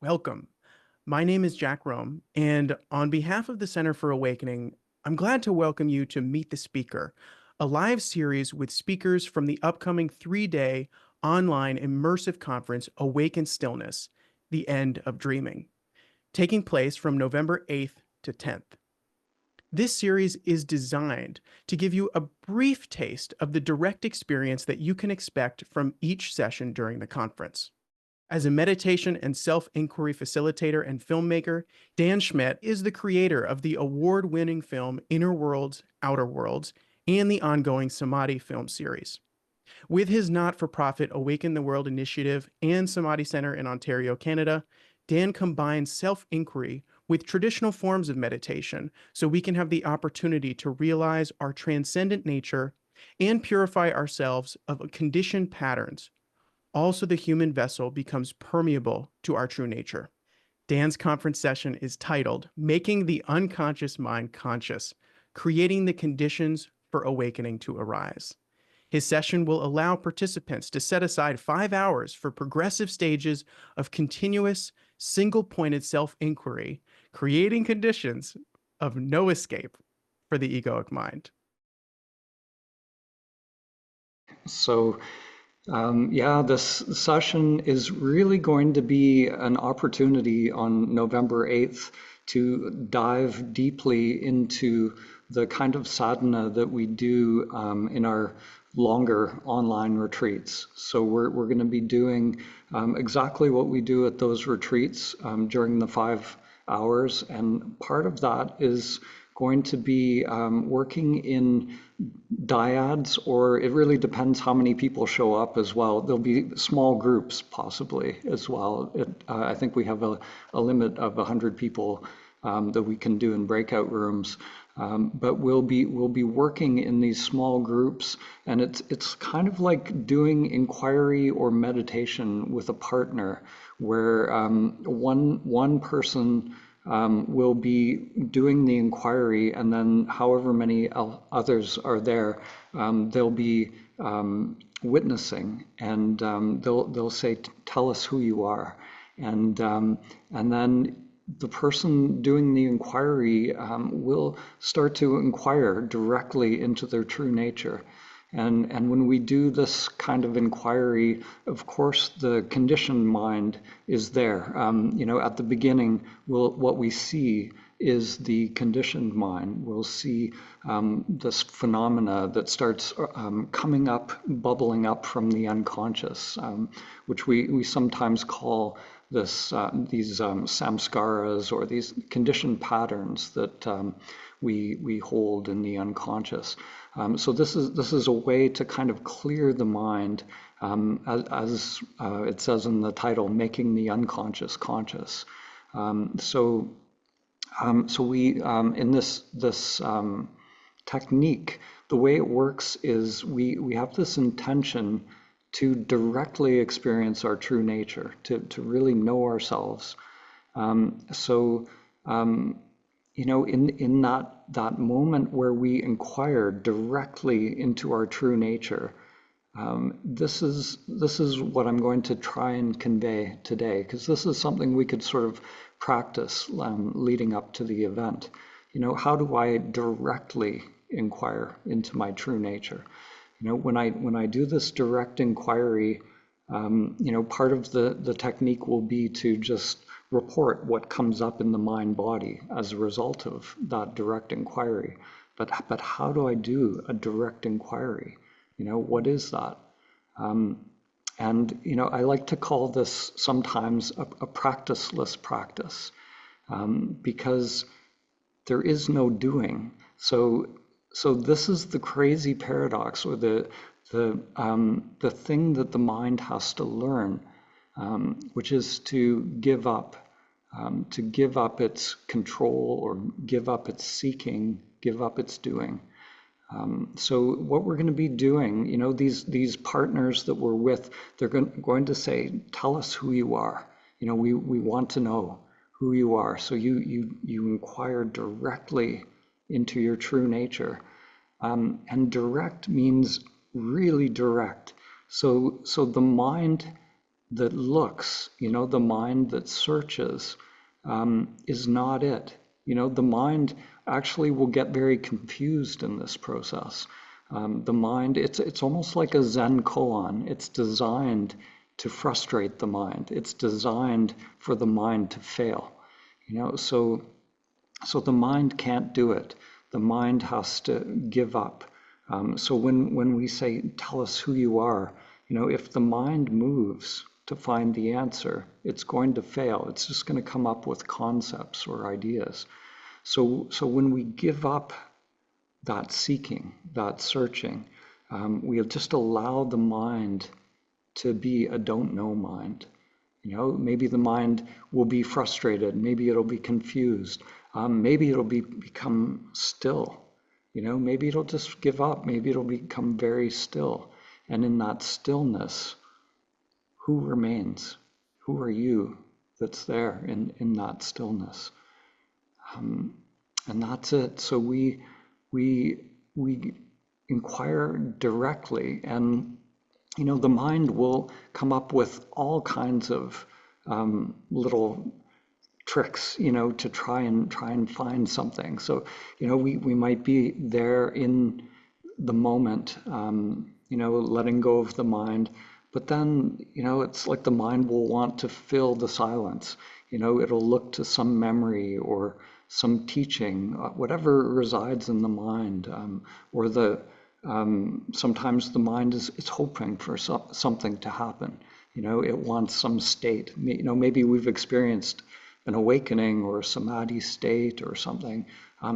Welcome. My name is Jack Rome, and on behalf of the Center for Awakening, I'm glad to welcome you to Meet the Speaker, a live series with speakers from the upcoming 3-day online immersive conference Awaken Stillness, The End of Dreaming, taking place from November 8th to 10th. This series is designed to give you a brief taste of the direct experience that you can expect from each session during the conference. As a meditation and self-inquiry facilitator and filmmaker, Dan Schmidt is the creator of the award-winning film Inner Worlds, Outer Worlds, and the ongoing Samadhi film series. With his not-for-profit Awaken the World initiative and Samadhi Center in Ontario, Canada, Dan combines self-inquiry with traditional forms of meditation so we can have the opportunity to realize our transcendent nature and purify ourselves of conditioned patterns. Also, the human vessel becomes permeable to our true nature. Dan's conference session is titled Making the Unconscious Mind Conscious, Creating the Conditions for Awakening to Arise. His session will allow participants to set aside 5 hours for progressive stages of continuous, single-pointed self-inquiry, creating conditions of no escape for the egoic mind. So, yeah, this session is really going to be an opportunity on November 8th to dive deeply into the kind of sadhana that we do in our longer online retreats. So we're going to be doing exactly what we do at those retreats during the 5 hours. And part of that is going to be working in dyads, or it really depends how many people show up as well. There'll be small groups possibly as well. I think we have a limit of 100 people that we can do in breakout rooms. But we'll be working in these small groups, and it's kind of like doing inquiry or meditation with a partner, where one person will be doing the inquiry, and then however many others are there, they'll be witnessing, and they'll say, "Tell us who you are," and then the person doing the inquiry will start to inquire directly into their true nature. And when we do this kind of inquiry, of course, the conditioned mind is there. At the beginning, what we see is the conditioned mind. We'll see this phenomena that starts coming up, bubbling up from the unconscious, which we sometimes call these samskaras, or these conditioned patterns that we hold in the unconscious. So this is a way to kind of clear the mind, as it says in the title, making the unconscious conscious. So we in this technique, the way it works is we have this intention to directly experience our true nature, to really know ourselves. So in that moment where we inquire directly into our true nature, this is what I'm going to try and convey today, because this is something we could sort of practice leading up to the event. How do I directly inquire into my true nature? When I do this direct inquiry, part of the technique will be to just report what comes up in the mind body as a result of that direct inquiry. But how do I do a direct inquiry? What is that? And I like to call this sometimes a practiceless practice, because there is no doing. So this is the crazy paradox, or the thing that the mind has to learn, which is to give up its control, or give up its seeking, give up its doing. So what we're going to be doing, these partners that we're with, they're going to say, "Tell us who you are. We want to know who you are." So you inquire directly into your true nature. And direct means really direct. So the mind that looks, the mind that searches, is not it. The mind actually will get very confused in this process. The mind, it's almost like a Zen koan. It's designed to frustrate the mind. It's designed for the mind to fail. So the mind can't do it. The mind has to give up. So when we say, tell us who you are, if the mind moves to find the answer, it's going to fail. It's just going to come up with concepts or ideas. So when we give up that seeking, that searching, we just allow the mind to be a don't know mind. Maybe the mind will be frustrated. Maybe it'll be confused. Maybe it'll become still. Maybe it'll just give up. Maybe it'll become very still. And in that stillness, who remains? Who are you that's there in that stillness? And that's it. So we inquire directly, and the mind will come up with all kinds of little tricks, to try and find something. So, we might be there in the moment, letting go of the mind, but then, it's like the mind will want to fill the silence. It'll look to some memory or some teaching, whatever resides in the mind, or sometimes the mind is hoping for something to happen. It wants some state. Maybe we've experienced an awakening or a samadhi state or something.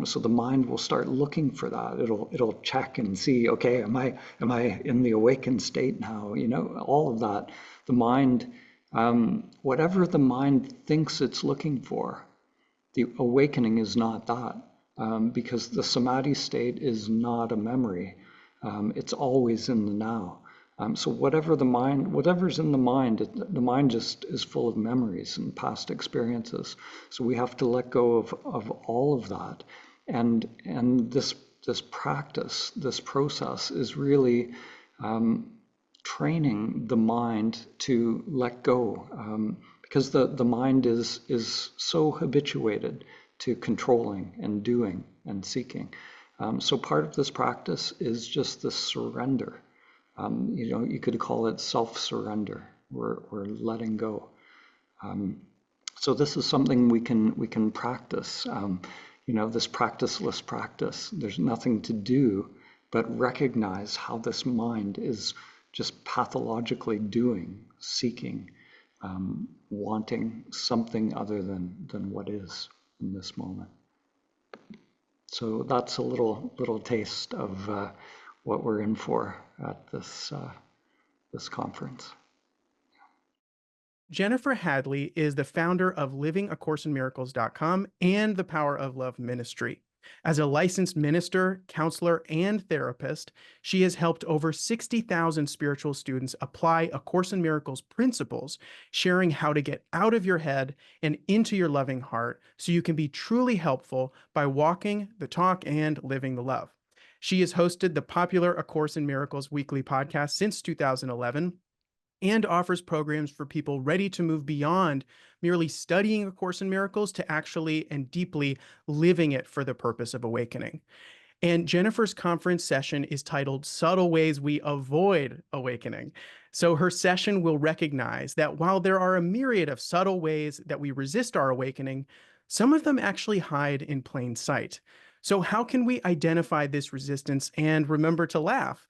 So the mind will start looking for that. It'll check and see, okay, am I in the awakened state now? All of that. The mind, whatever the mind thinks it's looking for, the awakening is not that, because the samadhi state is not a memory. It's always in the now. So whatever's in the mind just is full of memories and past experiences. So we have to let go of all of that. And this practice, this process is really training the mind to let go, because the mind is so habituated to controlling and doing and seeking. So part of this practice is just the surrender. You could call it self-surrender. We're letting go. So this is something we can practice. This practiceless practice. There's nothing to do but recognize how this mind is just pathologically doing, seeking, wanting something other than what is in this moment. So that's a little taste of what we're in for at this conference. Jennifer Hadley is the founder of livingacoursein miracles.com and the Power of Love Ministry. As a licensed minister, counselor, and therapist, she has helped over 60,000 spiritual students apply A Course in Miracles principles, sharing how to get out of your head and into your loving heart so you can be truly helpful by walking the talk and living the love. She has hosted the popular A Course in Miracles weekly podcast since 2011 and offers programs for people ready to move beyond merely studying A Course in Miracles to actually and deeply living it for the purpose of awakening. And Jennifer's conference session is titled Subtle Ways We Avoid Awakening. So her session will recognize that while there are a myriad of subtle ways that we resist our awakening, some of them actually hide in plain sight. So how can we identify this resistance and remember to laugh?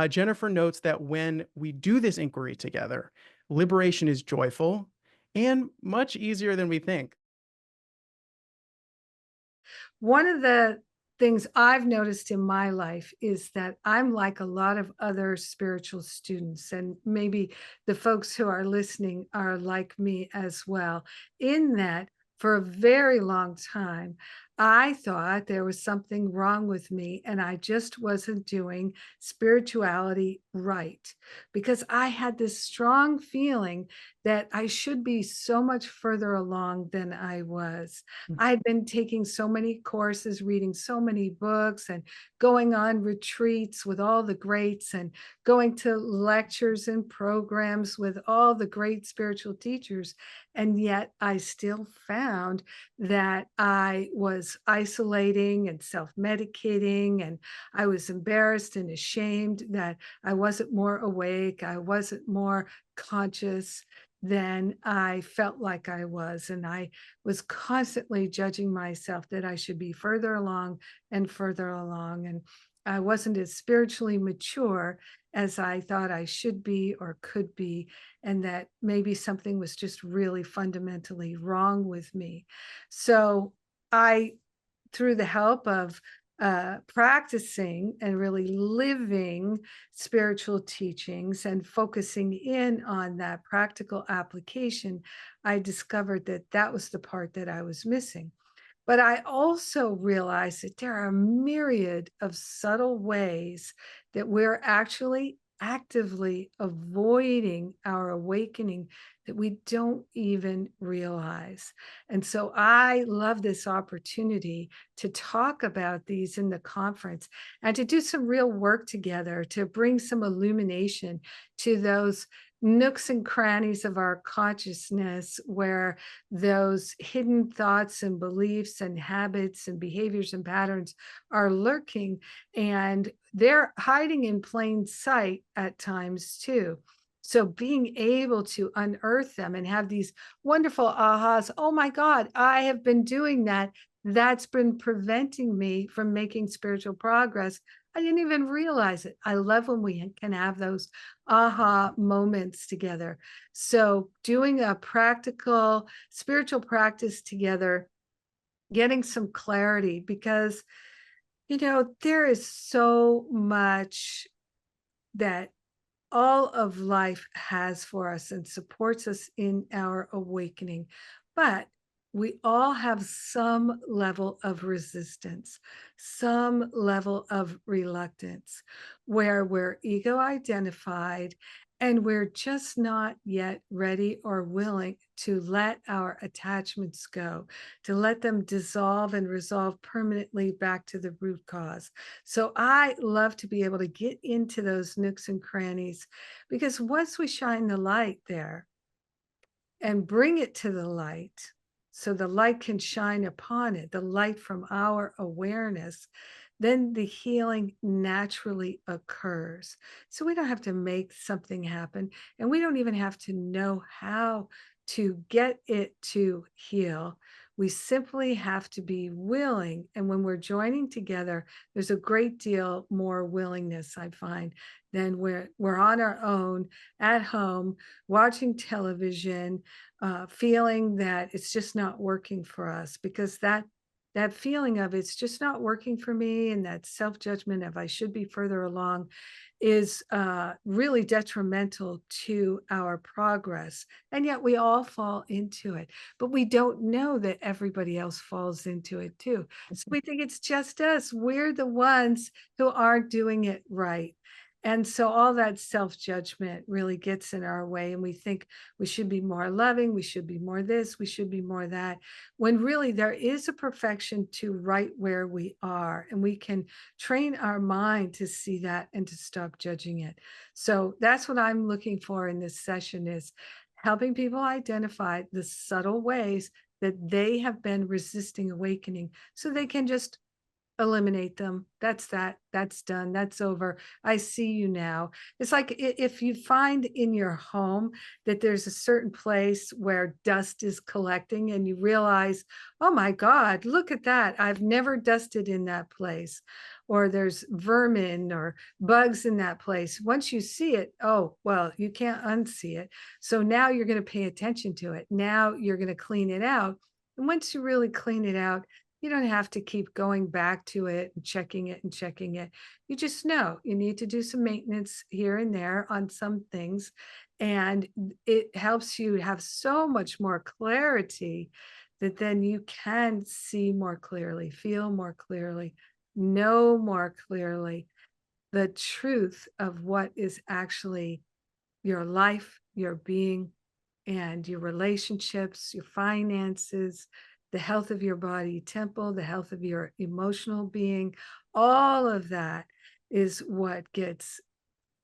Jennifer notes that when we do this inquiry together, liberation is joyful and much easier than we think. One of the things I've noticed in my life is that I'm like a lot of other spiritual students, and maybe the folks who are listening are like me as well, in that for a very long time, I thought there was something wrong with me and I just wasn't doing spirituality right because I had this strong feeling that I should be so much further along than I was. Mm. I had been taking so many courses, reading so many books, and going on retreats with all the greats, and going to lectures and programs with all the great spiritual teachers. And yet I still found that I was isolating and self-medicating, and I was embarrassed and ashamed that I wasn't more awake, I wasn't more conscious than I felt like I was, and I was constantly judging myself that I should be further along and further along, and I wasn't as spiritually mature as I thought I should be or could be, and that maybe something was just really fundamentally wrong with me. So I, through the help of practicing and really living spiritual teachings and focusing in on that practical application, I discovered that that was the part that I was missing. But I also realize that there are a myriad of subtle ways that we're actually actively avoiding our awakening that we don't even realize. And so I love this opportunity to talk about these in the conference and to do some real work together to bring some illumination to those nooks and crannies of our consciousness where those hidden thoughts and beliefs and habits and behaviors and patterns are lurking, and they're hiding in plain sight at times too. So being able to unearth them and have these wonderful ahas, oh my God, I have been doing that. That's been preventing me from making spiritual progress. I didn't even realize it. I love when we can have those aha moments together. So doing a practical spiritual practice together, getting some clarity, because, there is so much that all of life has for us and supports us in our awakening. But we all have some level of resistance, some level of reluctance, where we're ego identified and we're just not yet ready or willing to let our attachments go, to let them dissolve and resolve permanently back to the root cause. So I love to be able to get into those nooks and crannies, because once we shine the light there and bring it to the light, so the light can shine upon it, the light from our awareness, then the healing naturally occurs. So we don't have to make something happen, and we don't even have to know how to get it to heal. We simply have to be willing. And when we're joining together, there's a great deal more willingness, I find, than we're on our own at home watching television, feeling that it's just not working for us, because that feeling of it's just not working for me, and that self-judgment of I should be further along is really detrimental to our progress. And yet we all fall into it, but we don't know that everybody else falls into it too. So we think it's just us. We're the ones who aren't doing it right. And so all that self-judgment really gets in our way, and we think we should be more loving, we should be more this, we should be more that, when really there is a perfection to right where we are, and we can train our mind to see that and to stop judging it. So that's what I'm looking for in this session, is helping people identify the subtle ways that they have been resisting awakening so they can just eliminate them. That's that. That's done. That's over. I see you now. It's like if you find in your home that there's a certain place where dust is collecting and you realize, oh my God, look at that. I've never dusted in that place. Or there's vermin or bugs in that place. Once you see it, oh, well, you can't unsee it. So now you're going to pay attention to it. Now you're going to clean it out. And once you really clean it out, you don't have to keep going back to it and checking it and checking it. You just know you need to do some maintenance here and there on some things. And it helps you have so much more clarity that then you can see more clearly, feel more clearly, know more clearly the truth of what is actually your life, your being, and your relationships, your finances, the health of your body temple, the health of your emotional being. All of that is what gets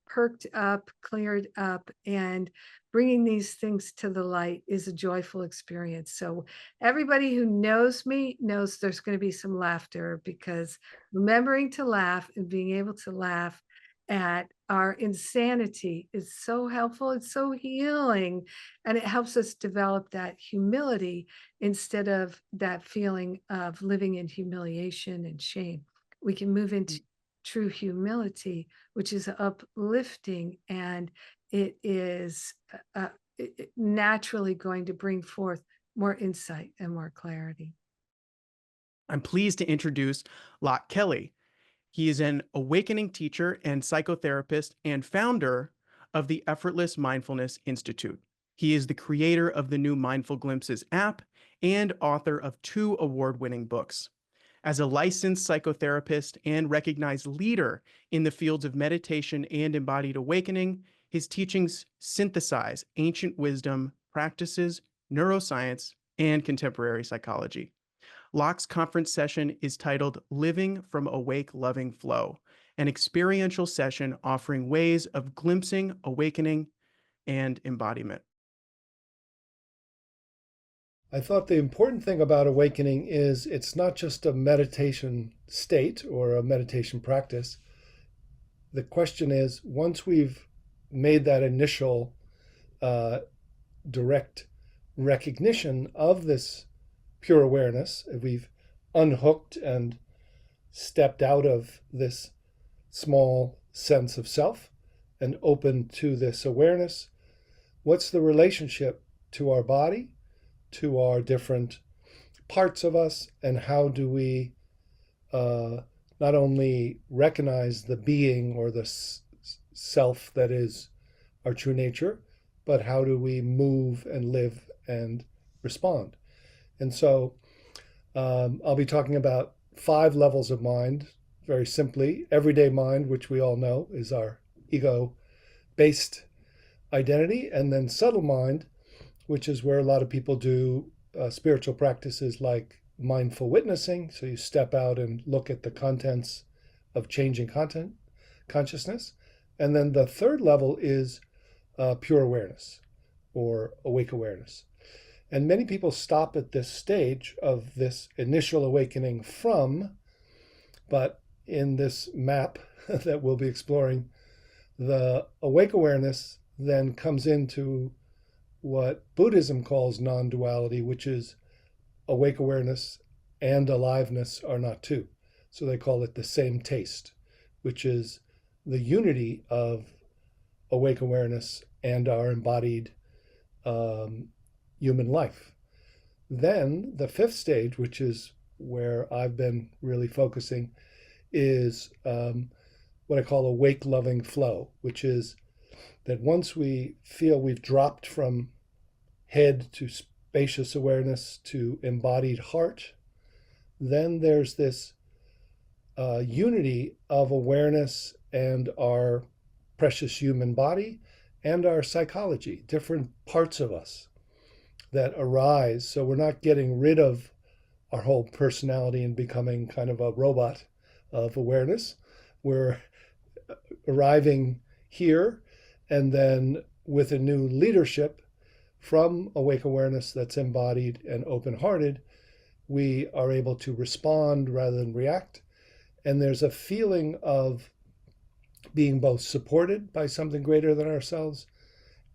perked up, cleared up, and bringing these things to the light is a joyful experience. So, everybody who knows me knows there's going to be some laughter, because remembering to laugh and being able to laugh at our insanity is so helpful. It's so healing. And it helps us develop that humility instead of that feeling of living in humiliation and shame. We can move into true humility, which is uplifting, and it is naturally going to bring forth more insight and more clarity. I'm pleased to introduce Loch Kelly. He is an awakening teacher and psychotherapist and founder of the Effortless Mindfulness Institute. He is the creator of the new Mindful Glimpses app and author of 2 award-winning books. As a licensed psychotherapist and recognized leader in the fields of meditation and embodied awakening, his teachings synthesize ancient wisdom, practices, neuroscience, and contemporary psychology. Loch's conference session is titled Living from Awake Loving Flow, an experiential session offering ways of glimpsing awakening and embodiment. I thought the important thing about awakening is it's not just a meditation state or a meditation practice. The question is, once we've made that initial direct recognition of this pure awareness, if we've unhooked and stepped out of this small sense of self and opened to this awareness, what's the relationship to our body, to our different parts of us, and how do we not only recognize the being or the self that is our true nature, but how do we move and live and respond? And so I'll be talking about 5 levels of mind, very simply. Everyday mind, which we all know is our ego-based identity, and then subtle mind, which is where a lot of people do spiritual practices like mindful witnessing. So you step out and look at the contents of changing consciousness. And then the 3rd level is pure awareness or awake awareness. And many people stop at this stage of this initial awakening from, but in this map that we'll be exploring, the awake awareness then comes into what Buddhism calls non-duality, which is awake awareness and aliveness are not two. So they call it the same taste, which is the unity of awake awareness and our embodied human life. Then the 5th stage, which is where I've been really focusing, is what I call awake loving flow, which is that once we feel we've dropped from head to spacious awareness to embodied heart, then there's this unity of awareness and our precious human body and our psychology, different parts of us that arise. So we're not getting rid of our whole personality and becoming kind of a robot of awareness. We're arriving here, and then with a new leadership from awake awareness that's embodied and open-hearted, we are able to respond rather than react. And there's a feeling of being both supported by something greater than ourselves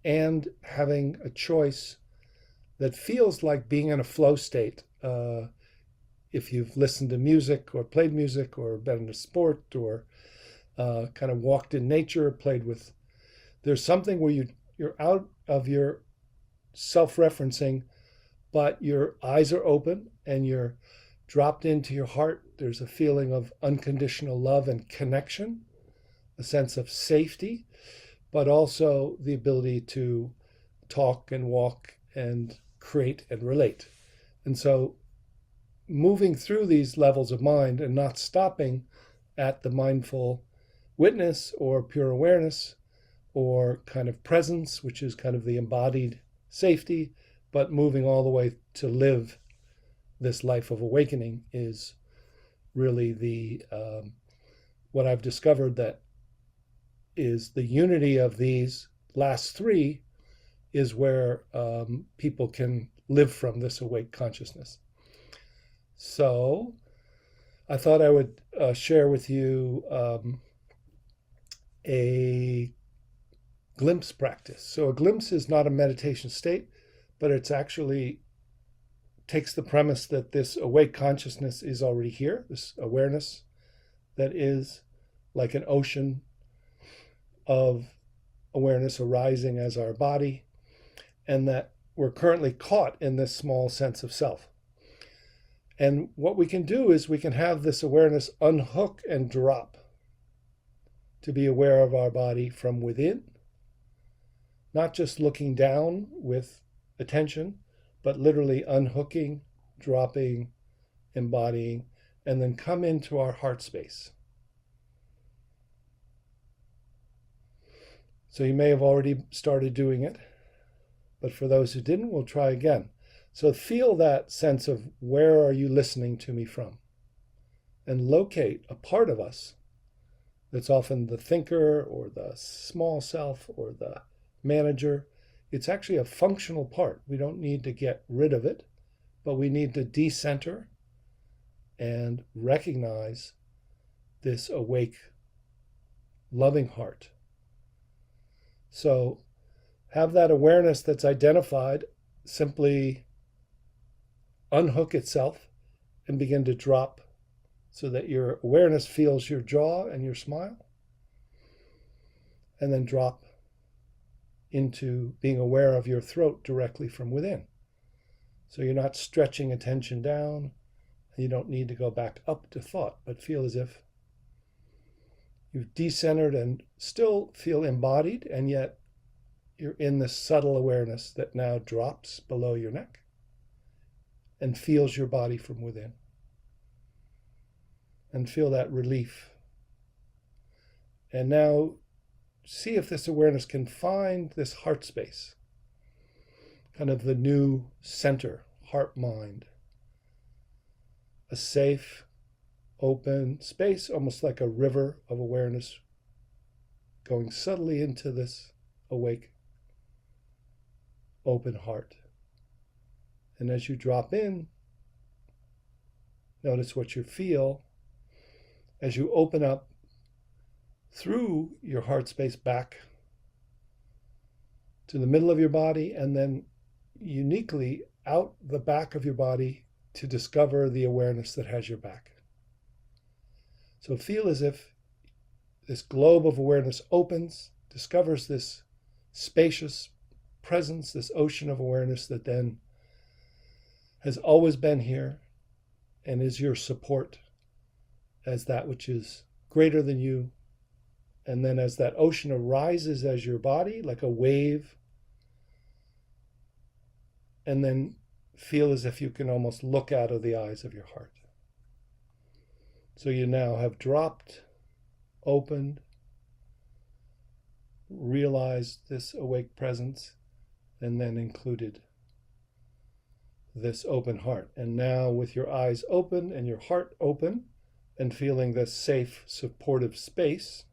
and having a choice that feels like being in a flow state. If you've listened to music or played music or been in a sport or kind of walked in nature, played with, there's something where you're out of your self-referencing, but your eyes are open and you're dropped into your heart. There's a feeling of unconditional love and connection, a sense of safety, but also the ability to talk and walk and create and relate. And so moving through these levels of mind and not stopping at the mindful witness or pure awareness or kind of presence, which is kind of the embodied safety, but moving all the way to live this life of awakening is really the what I've discovered that is the unity of these last three is where people can live from this awake consciousness. So I thought I would share with you a glimpse practice. So a glimpse is not a meditation state, but it's actually takes the premise that this awake consciousness is already here, this awareness that is like an ocean of awareness arising as our body, and that we're currently caught in this small sense of self. And what we can do is we can have this awareness unhook and drop to be aware of our body from within, not just looking down with attention, but literally unhooking, dropping, embodying, and then come into our heart space. So you may have already started doing it, but for those who didn't, we'll try again. So feel that sense of where are you listening to me from? And locate a part of us that's often the thinker or the small self or the manager. It's actually a functional part. We don't need to get rid of it, but we need to decenter and recognize this awake, loving heart. So have that awareness that's identified, simply unhook itself and begin to drop so that your awareness feels your jaw and your smile, and then drop into being aware of your throat directly from within. So you're not stretching attention down. You don't need to go back up to thought, but feel as if you've decentered and still feel embodied, and yet you're in this subtle awareness that now drops below your neck and feels your body from within. And feel that relief. And now see if this awareness can find this heart space, kind of the new center, heart mind. A safe, open space, almost like a river of awareness going subtly into this awake, open heart. And as you drop in, notice what you feel as you open up through your heart space back to the middle of your body, and then uniquely out the back of your body to discover the awareness that has your back. So feel as if this globe of awareness opens, discovers this spacious presence, this ocean of awareness that then has always been here and is your support as that which is greater than you. And then as that ocean arises as your body, like a wave, and then feel as if you can almost look out of the eyes of your heart. So you now have dropped, opened, realized this awake presence, and then included this open heart. And now with your eyes open and your heart open and feeling this safe, supportive space,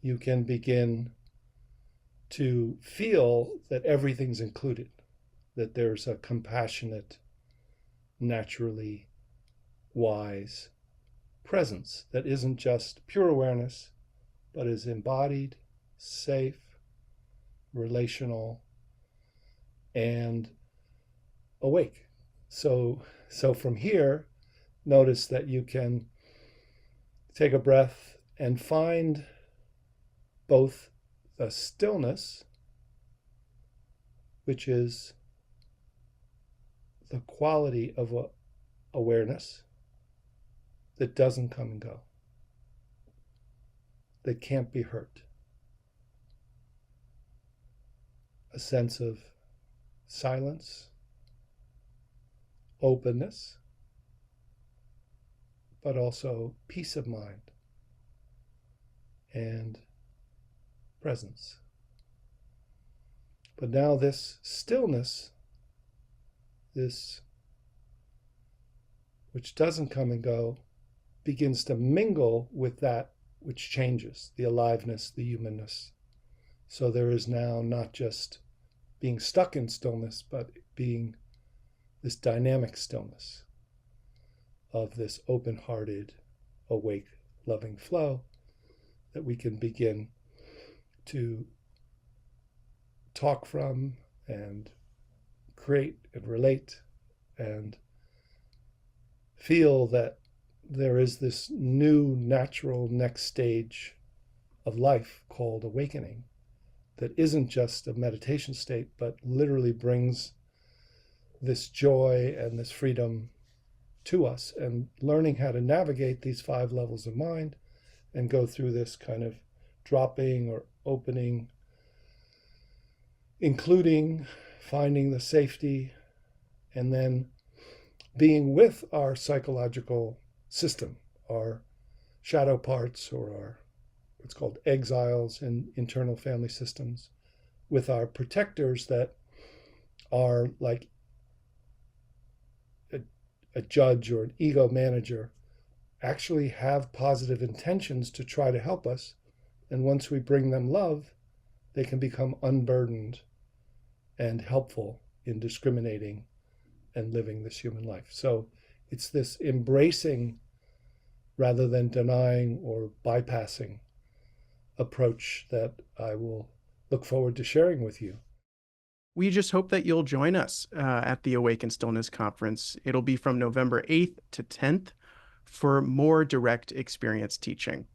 you can begin to feel that everything's included, that there's a compassionate, naturally wise presence that isn't just pure awareness, but is embodied, safe, relational, and awake. So from here, notice that you can take a breath and find both the stillness, which is the quality of awareness that doesn't come and go, that can't be hurt. A sense of silence, openness, but also peace of mind and presence. But now this stillness, this which doesn't come and go, begins to mingle with that which changes, the aliveness, the humanness. So there is now not just being stuck in stillness, but being this dynamic stillness of this open-hearted, awake, loving flow that we can begin to talk from and create and relate and feel that there is this new natural next stage of life called awakening that isn't just a meditation state, but literally brings this joy and this freedom to us, and learning how to navigate these 5 levels of mind and go through this kind of dropping or opening, including finding the safety and then being with our psychological system, our shadow parts, or our what's called exiles in internal family systems, with our protectors that are like a judge or an ego manager, actually have positive intentions to try to help us. And once we bring them love, they can become unburdened and helpful in discriminating and living this human life. So it's this embracing rather than denying or bypassing approach that I will look forward to sharing with you. We just hope that you'll join us at the Awaken Stillness Conference. It'll be from November 8th to 10th for more direct experience teaching.